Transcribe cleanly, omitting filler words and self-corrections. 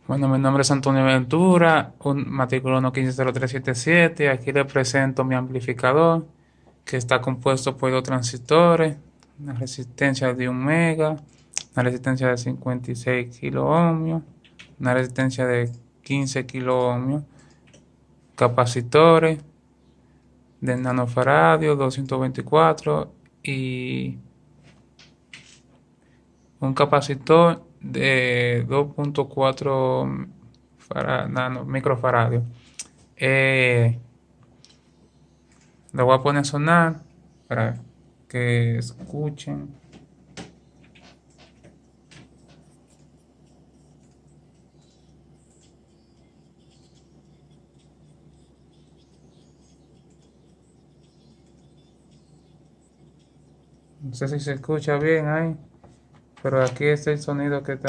Bueno, mi nombre es Antonio Ventura, matrícula 1150377. Aquí le presento mi amplificador, que está compuesto por dos transistores, una resistencia de 1 mega, una resistencia de 56 kilo ohmios, una resistencia de 15 kilo ohmios, capacitores de nanofaradio 224 y un capacitor de 2.4 microfaradios. Eh, lo voy a poner a sonar para que escuchen. No sé si se escucha bien ahí, pero aquí es el sonido que está.